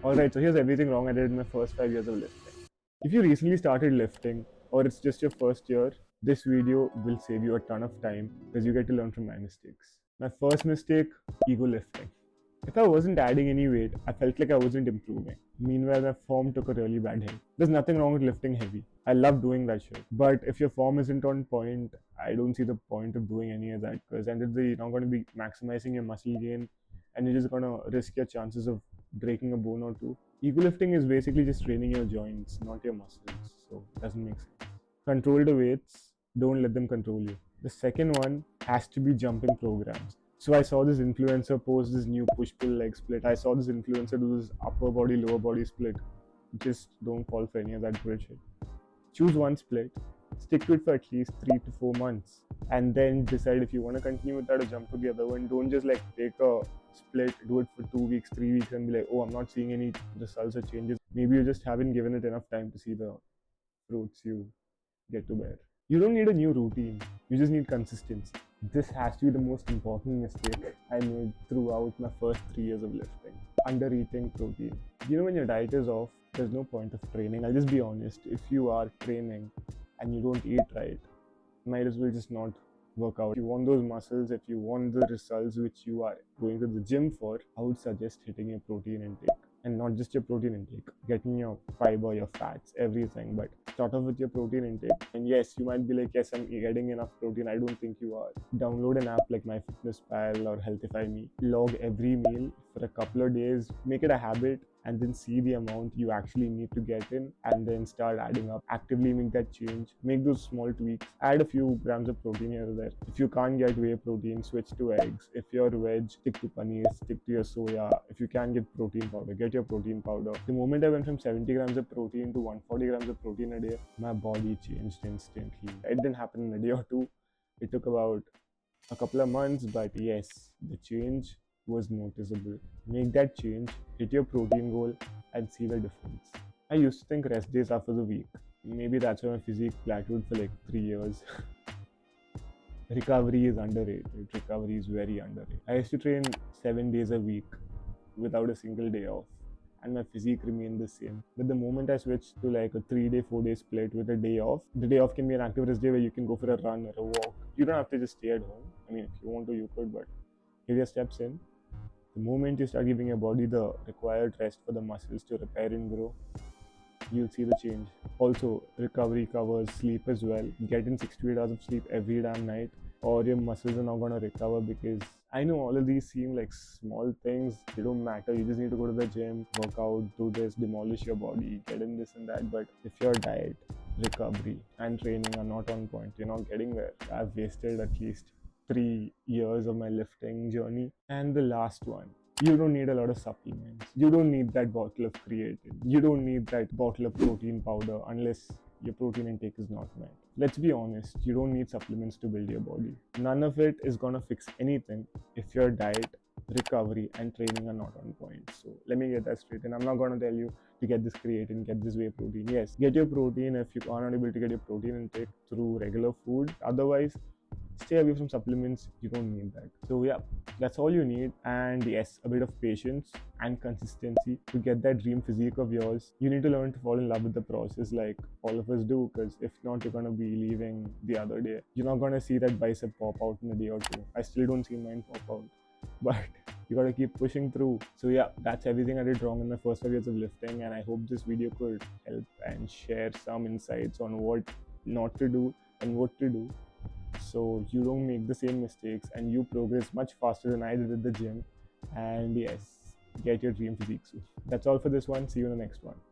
Alright, so here's everything wrong I did in my first 5 years of lifting. If you recently started lifting or it's just your first year, this video will save you a ton of time because you get to learn from my mistakes. My first mistake, ego lifting. If I wasn't adding any weight, I felt like I wasn't improving. Meanwhile, my form took a really bad hit. There's nothing wrong with lifting heavy. I love doing that shit. But if your form isn't on point, I don't see the point of doing any of that because end of the day, you're not going to be maximizing your muscle gain and you're just going to risk your chances of breaking a bone or two. Ego lifting is basically just training your joints, not your muscles. So it doesn't make sense. Control the weights, don't let them control you. The second one has to be jumping programs. So I saw this influencer post this new push-pull leg split. I saw this influencer do this upper body, lower body split. Just don't fall for any of that bullshit. Choose one split, stick to it for at least 3 to 4 months, and then decide if you want to continue with that or jump to the other one. Don't just like take a split, do it for 2 weeks, 3 weeks, and be like, oh, I'm not seeing any results or changes. Maybe you just haven't given it enough time to see the fruits you get to bear. You don't need a new routine, you just need consistency. This has to be the most important mistake I made throughout my first 3 years of lifting. Under eating protein. You know, when your diet is off, there's no point of training. I'll just be honest. If you are training and you don't eat right, might as well just not work out. If you want those muscles, if you want the results which you are going to the gym for, I would suggest hitting your protein intake. And not just your protein intake, getting your fiber, your fats, everything. But start off with your protein intake. And yes, you might be like, yes, I'm getting enough protein. I don't think you are. Download an app like MyFitnessPal or Healthify Me. Log every meal for a couple of days. Make it a habit and then see the amount you actually need to get in and then start adding up. Actively make that change. Make those small tweaks. Add a few grams of protein here or there. If you can't get whey protein, switch to eggs. If you're veg, stick to paneer, stick to your soya. If you can get protein powder, get your protein powder. The moment I went from 70 grams of protein to 140 grams of protein a day, my body changed instantly. It didn't happen in a day or two. It took about a couple of months, but yes, the change was noticeable. Make that change, hit your protein goal, and see the difference. I used to think rest days are for the weak. Maybe that's why my physique plateaued for like 3 years. Recovery is underrated. Recovery is very underrated. I used to train 7 days a week without a single day off, and my physique remained the same. But the moment I switched to like a 3 day, 4 day split with a day off, the day off can be an active rest day where you can go for a run or a walk. You don't have to just stay at home. I mean, if you want to, you could, but give your steps in. The moment you start giving your body the required rest for the muscles to repair and grow, you'll see the change. Also, recovery covers sleep as well. Get in 6 to 8 hours of sleep every damn night, or your muscles are not going to recover. Because I know all of these seem like small things, they don't matter. You just need to go to the gym, work out, do this, demolish your body, get in this and that. But if your diet, recovery, and training are not on point, you're not getting there. I've wasted at least 3 years of my lifting journey. And the last one, you don't need a lot of supplements. You don't need that bottle of creatine. You don't need that bottle of protein powder unless your protein intake is not met. Let's be honest, you don't need supplements to build your body. None of it is gonna fix anything if your diet, recovery, and training are not on point. So let me get that straight. And I'm not gonna tell you to get this creatine, get this whey protein. Yes, get your protein if you are not able to get your protein intake through regular food. Otherwise, stay away from supplements. You don't need that. So yeah, that's all you need. And yes, a bit of patience and consistency to get that dream physique of yours. You need to learn to fall in love with the process like all of us do, because if not, you're gonna be leaving the other day. You're not gonna see that bicep pop out in a day or two. I still don't see mine pop out, but you gotta keep pushing through. So yeah, that's everything I did wrong in my first 5 years of lifting, and I hope this video could help and share some insights on what not to do and what to do, so you don't make the same mistakes and you progress much faster than I did at the gym. And yes, get your dream physique soon. That's all for this one. See you in the next one.